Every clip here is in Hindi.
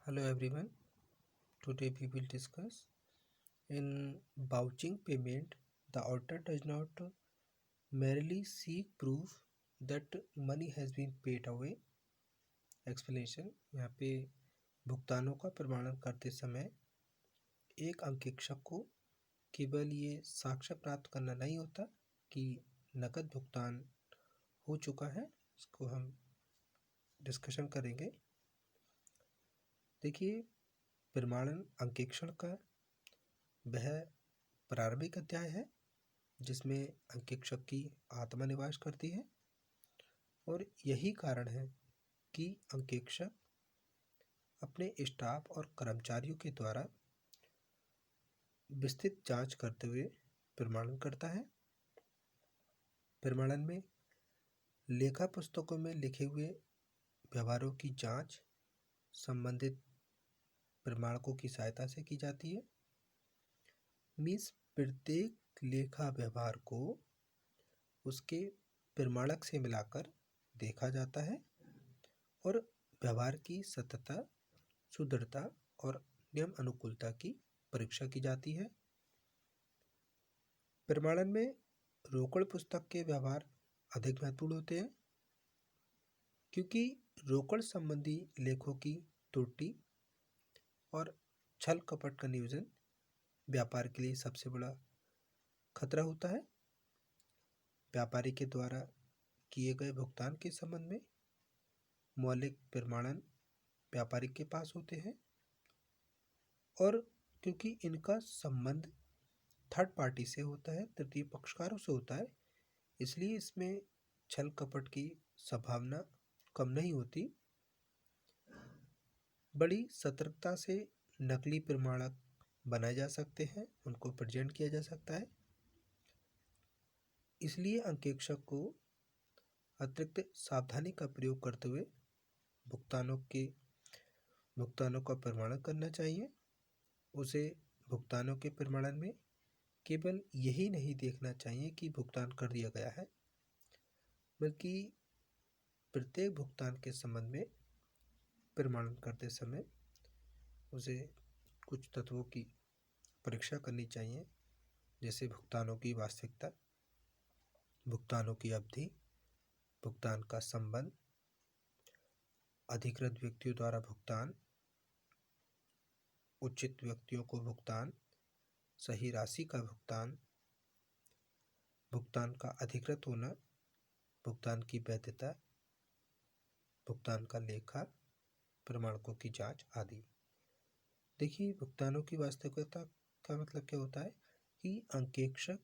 Hello everyone. Today we will discuss in vouching payment. The auditor does not merely seek proof that money has been paid away. Explanation. यहाँ पे भुगतानों का प्रमाणन करते समय एक अंकेक्षक को केवल ये साक्ष्य प्राप्त करना नहीं होता कि नकद भुगतान हो चुका है। इसको हम डिस्कशन करेंगे। देखिए, प्रमाणन अंकेक्षण का वह प्रारंभिक अध्याय है जिसमें अंकेक्षक की आत्मा निवास करती है और यही कारण है कि अंकेक्षक अपने स्टाफ और कर्मचारियों के द्वारा विस्तृत जांच करते हुए प्रमाणन करता है। प्रमाणन में लेखा पुस्तकों में लिखे हुए व्यवहारों की जांच संबंधित प्रमाणकों की सहायता से की जाती है। मीन्स प्रत्येक लेखा व्यवहार को उसके प्रमाणक से मिलाकर देखा जाता है और व्यवहार की सत्यता, सुदृढ़ता और नियम अनुकूलता की परीक्षा की जाती है। प्रमाणन में रोकड़ पुस्तक के व्यवहार अधिक महत्वपूर्ण होते हैं क्योंकि रोकड़ संबंधी लेखों की त्रुटि और छल कपट का नियोजन व्यापार के लिए सबसे बड़ा खतरा होता है। व्यापारी के द्वारा किए गए भुगतान के संबंध में मौलिक प्रमाणन व्यापारी के पास होते हैं और क्योंकि इनका संबंध थर्ड पार्टी से होता है, तृतीय पक्षकारों से होता है, इसलिए इसमें छल कपट की संभावना कम नहीं होती। बड़ी सतर्कता से नकली प्रमाणक बनाए जा सकते हैं, उनको प्रेजेंट किया जा सकता है। इसलिए अंकेक्षक को अतिरिक्त सावधानी का प्रयोग करते हुए भुगतानों का प्रमाणन करना चाहिए। उसे भुगतानों के प्रमाणन में केवल यही नहीं देखना चाहिए कि भुगतान कर दिया गया है, बल्कि प्रत्येक भुगतान के संबंध में प्रमाणन करते समय उसे कुछ तत्वों की परीक्षा करनी चाहिए, जैसे भुगतानों की वास्तविकता, भुगतानों की अवधि, भुगतान का संबंध, अधिकृत व्यक्तियों द्वारा भुगतान, उचित व्यक्तियों को भुगतान, सही राशि का भुगतान, भुगतान का अधिकृत होना, भुगतान की वैधता, भुगतान का लेखा, प्रमाणकों की जांच आदि। देखिए, भुगतानों की वास्तविकता का मतलब क्या होता है कि अंकेक्षक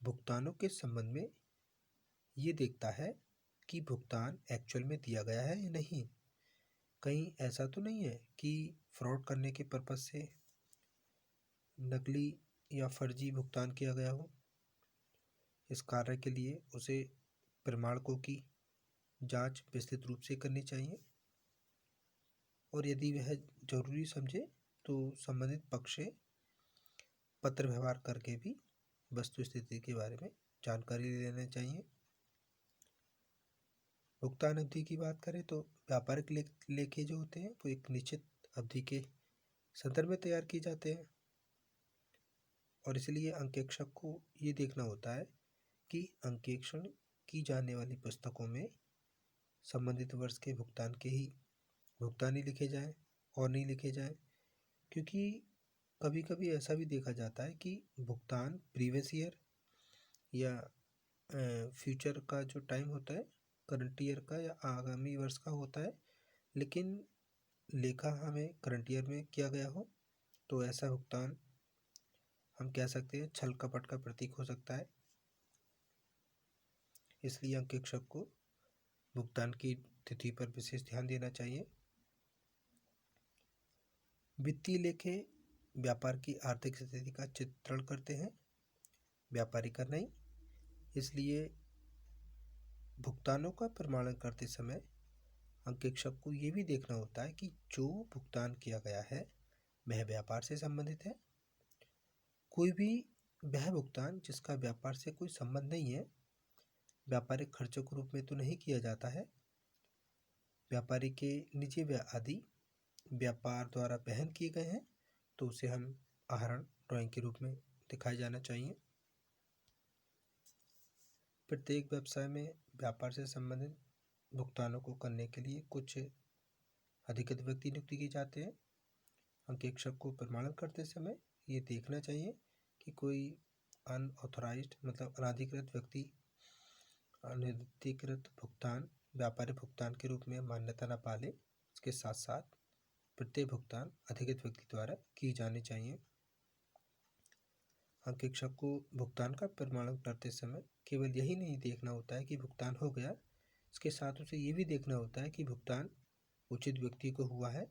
भुगतानों के संबंध में ये देखता है कि भुगतान एक्चुअल में दिया गया है या नहीं। कहीं ऐसा तो नहीं है कि फ्रॉड करने के पर्पज से नकली या फर्जी भुगतान किया गया हो। इस कार्य के लिए उसे प्रमाणकों की जांच विस्तृत रूप से करनी चाहिए और यदि वह जरूरी समझे तो संबंधित पक्ष से पत्र व्यवहार करके भी वस्तु स्थिति के बारे में जानकारी लेना चाहिए। भुगतान अवधि की बात करें तो व्यापारिक लेखे जो होते हैं वो एक निश्चित अवधि के संदर्भ में तैयार किए जाते हैं और इसलिए अंकेक्षक को ये देखना होता है कि अंकेक्षण की जाने वाली पुस्तकों में संबंधित वर्ष के भुगतान के ही भुगतान ही लिखे जाएं और नहीं लिखे जाएं, क्योंकि कभी कभी ऐसा भी देखा जाता है कि भुगतान प्रीवियस ईयर या फ्यूचर का जो टाइम होता है, करंट ईयर का या आगामी वर्ष का होता है, लेकिन लेखा हमें करंट ईयर में किया गया हो, तो ऐसा भुगतान हम कह सकते हैं छल कपट का प्रतीक हो सकता है। इसलिए अंकेक्षक को भुगतान की तिथि पर विशेष ध्यान देना चाहिए। वित्तीय लेखे व्यापार की आर्थिक स्थिति का चित्रण करते हैं, व्यापारी का नहीं। इसलिए भुगतानों का प्रमाणन करते समय अंकेक्षक को ये भी देखना होता है कि जो भुगतान किया गया है वह व्यापार से संबंधित है। कोई भी वह भुगतान जिसका व्यापार से कोई संबंध नहीं है, व्यापारिक खर्चों के रूप में तो नहीं किया जाता है। व्यापारी के निजी व्यय आदि व्यापार द्वारा वहन किए गए हैं तो उसे हम आहरण ड्राइंग के रूप में दिखाया जाना चाहिए। प्रत्येक व्यवसाय में व्यापार से संबंधित भुगतानों को करने के लिए कुछ अधिकृत व्यक्ति नियुक्त किए जाते हैं। अंकेक्षक को प्रमाणन करते समय ये देखना चाहिए कि कोई अनऑथराइज्ड मतलब अनाधिकृत व्यक्ति अनधिकृत भुगतान व्यापारिक भुगतान के रूप में मान्यता न पाले। इसके साथ साथ प्रत्येक भुगतान अधिकृत व्यक्ति द्वारा की जानी चाहिए। अंकेक्षक को भुगतान का प्रमाणन करते समय केवल यही नहीं देखना होता है कि भुगतान हो गया, इसके साथ उसे ये भी देखना होता है कि भुगतान उचित व्यक्ति को हुआ है।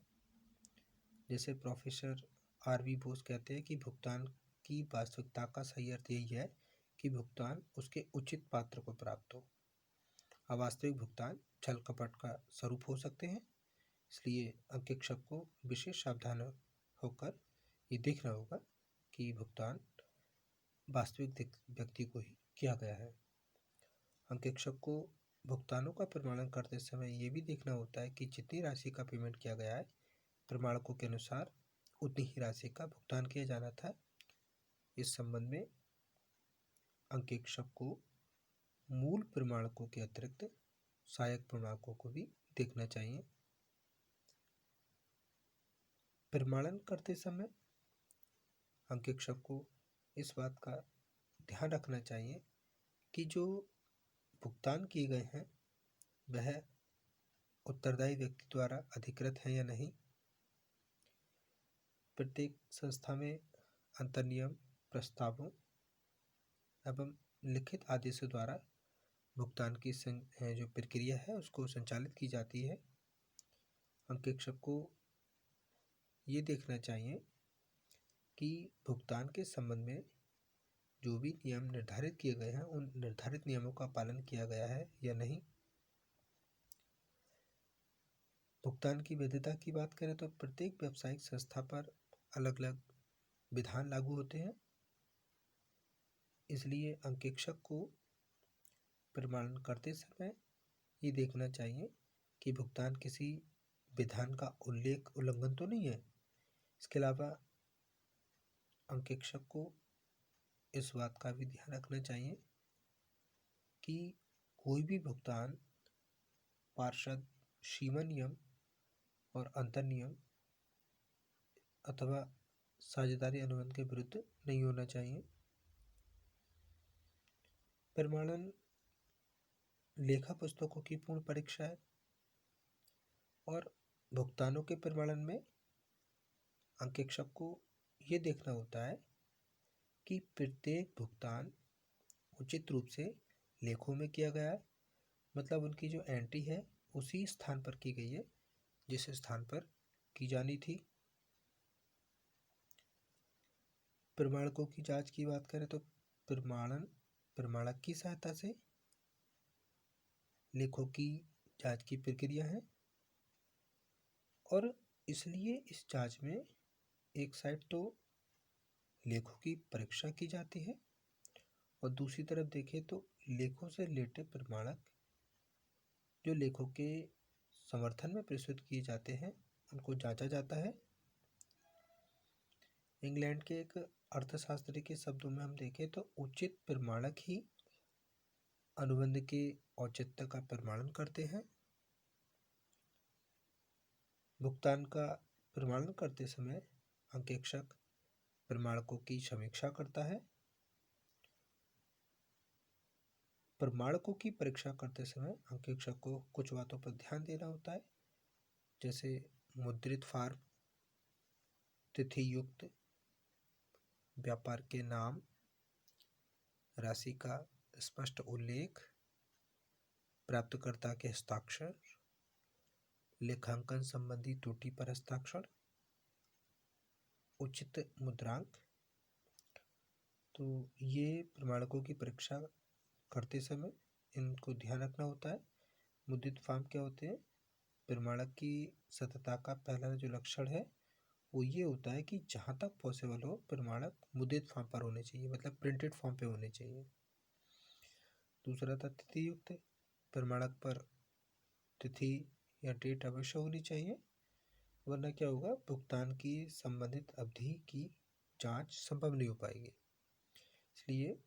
जैसे प्रोफेसर आर.वी. बोस कहते हैं कि भुगतान की वास्तविकता का सही अर्थ यही है कि भुगतान उसके उचित पात्र को प्राप्त हो। अवास्तविक भुगतान छल कपट का स्वरूप हो सकते हैं, इसलिए अंकेक्षक को विशेष सावधान होकर ये देखना होगा कि भुगतान वास्तविक व्यक्ति को ही किया गया है। अंकेक्षक को भुगतानों का प्रमाणन करते समय ये भी देखना होता है कि जितनी राशि का पेमेंट किया गया है प्रमाणकों के अनुसार उतनी ही राशि का भुगतान किया जाना था। इस संबंध में अंकेक्षक को मूल प्रमाणकों के अतिरिक्त सहायक प्रमाणकों को भी देखना चाहिए। प्रमाणन करते समय अंकेक्षक को इस बात का ध्यान रखना चाहिए कि जो भुगतान किए गए हैं वह उत्तरदायी व्यक्ति द्वारा अधिकृत है या नहीं। प्रत्येक संस्था में अंतर्नियम प्रस्तावों एवं लिखित आदेशों द्वारा भुगतान की जो प्रक्रिया है उसको संचालित की जाती है। अंकेक्षक को ये देखना चाहिए कि भुगतान के संबंध में जो भी नियम निर्धारित किए गए हैं उन निर्धारित नियमों का पालन किया गया है या नहीं। भुगतान की वैधता की बात करें तो प्रत्येक व्यावसायिक संस्था पर अलग अलग विधान लागू होते हैं, इसलिए अंकेक्षक को प्रमाणन करते समय ये देखना चाहिए कि भुगतान किसी विधान का उल्लंघन तो नहीं है। इसके अलावा अंकेक्षक को इस बात का भी ध्यान रखना चाहिए कि कोई भी भुगतान पार्षद सीमा नियम और अंतर नियम अथवा साझेदारी अनुबंध के विरुद्ध नहीं होना चाहिए। प्रमाणन लेखा पुस्तकों की पूर्ण परीक्षा है और भुगतानों के प्रमाणन में अंकेक्षक को ये देखना होता है कि प्रत्येक भुगतान उचित रूप से लेखों में किया गया है, मतलब उनकी जो एंट्री है उसी स्थान पर की गई है जिस स्थान पर की जानी थी। प्रमाणकों की जांच की बात करें तो प्रमाणक की सहायता से लेखों की जांच की प्रक्रिया है और इसलिए इस जांच में एक साइड तो लेखों की परीक्षा की जाती है और दूसरी तरफ देखें तो लेखों से रिलेटेड प्रमाणक जो लेखों के समर्थन में प्रस्तुत किए जाते हैं उनको जांचा जाता है। इंग्लैंड के एक अर्थशास्त्री के शब्दों में हम देखें तो उचित प्रमाणक ही अनुबंध के औचित्य का प्रमाणन करते हैं। भुगतान का प्रमाणन करते समय अंकेक्षक प्रमाणकों की समीक्षा करता है। प्रमाणकों की परीक्षा करते समय अंकेक्षक को कुछ बातों पर ध्यान देना होता है, जैसे मुद्रित फॉर्म, तिथि युक्त व्यापार के नाम, राशि का स्पष्ट उल्लेख, प्राप्तकर्ता के हस्ताक्षर, लेखांकन संबंधी त्रुटि पर हस्ताक्षर, उचित मुद्रांक। तो ये प्रमाणकों की परीक्षा करते समय इनको ध्यान रखना होता है। मुद्रित फॉर्म क्या होते हैं? प्रमाणक की सत्यता का पहला जो लक्षण है वो ये होता है कि जहाँ तक पॉसिबल हो प्रमाणक मुद्रित फॉर्म पर होने चाहिए, मतलब प्रिंटेड फॉर्म पे होने चाहिए। दूसरा था तिथि युक्त। प्रमाणक पर तिथि या डेट अवश्य होनी चाहिए। वरना क्या होगा, भुगतान की संबंधित अवधि की जांच संभव नहीं हो पाएगी। इसलिए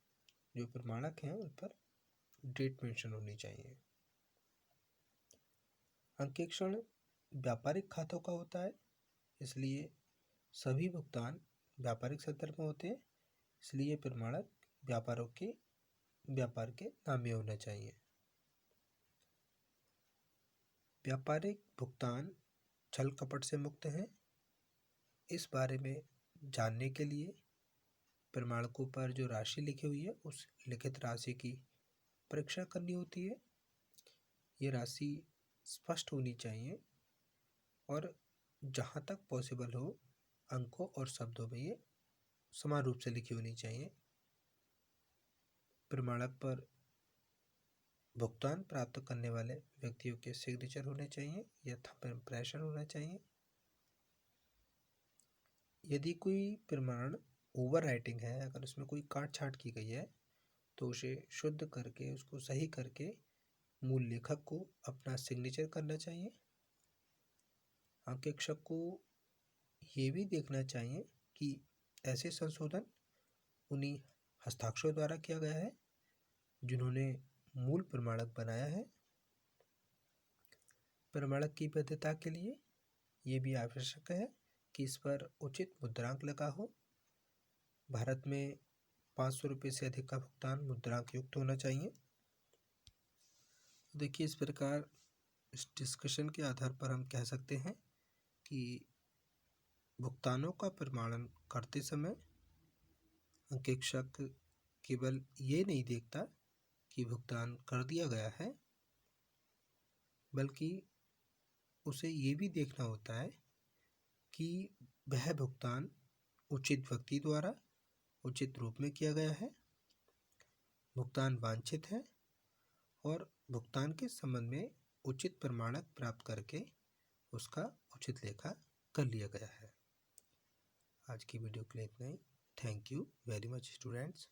जो प्रमाणक हैं उन पर डेट मेंशन होनी चाहिए। अंकेक्षण व्यापारिक खातों का होता है, इसलिए सभी भुगतान व्यापारिक संदर्भ में होते हैं, इसलिए प्रमाणक व्यापार के नाम में होना चाहिए। व्यापारिक भुगतान छल कपट से मुक्त हैं। इस बारे में जानने के लिए प्रमाणकों पर जो राशि लिखी हुई है उस लिखित राशि की परीक्षा करनी होती है। ये राशि स्पष्ट होनी चाहिए और जहाँ तक पॉसिबल हो अंकों और शब्दों में ये समान रूप से लिखी होनी चाहिए। प्रमाणक पर भुगतान प्राप्त करने वाले व्यक्तियों के सिग्नेचर होने चाहिए या थंब इम्प्रेशन होना चाहिए। यदि कोई प्रमाण ओवर राइटिंग है, अगर उसमें कोई काट छाट की गई है, तो उसे शुद्ध करके, उसको सही करके मूल लेखक को अपना सिग्नेचर करना चाहिए। अंकेक्षक को ये भी देखना चाहिए कि ऐसे संशोधन उन्हीं हस्ताक्षरों द्वारा किया गया है जिन्होंने मूल प्रमाणक बनाया है। प्रमाणक की वैधता के लिए ये भी आवश्यक है कि इस पर उचित मुद्रांक लगा हो। भारत में 500 रुपये से अधिक का भुगतान मुद्रांक युक्त होना चाहिए। देखिए, इस प्रकार इस डिस्कशन के आधार पर हम कह सकते हैं कि भुगतानों का प्रमाणन करते समय अंकेक्षक केवल ये नहीं देखता कि भुगतान कर दिया गया है, बल्कि उसे ये भी देखना होता है कि वह भुगतान उचित व्यक्ति द्वारा उचित रूप में किया गया है, भुगतान वांछित है और भुगतान के संबंध में उचित प्रमाणक प्राप्त करके उसका उचित लेखा कर लिया गया है। आज की वीडियो के लिए इतना ही। Thank you very much students.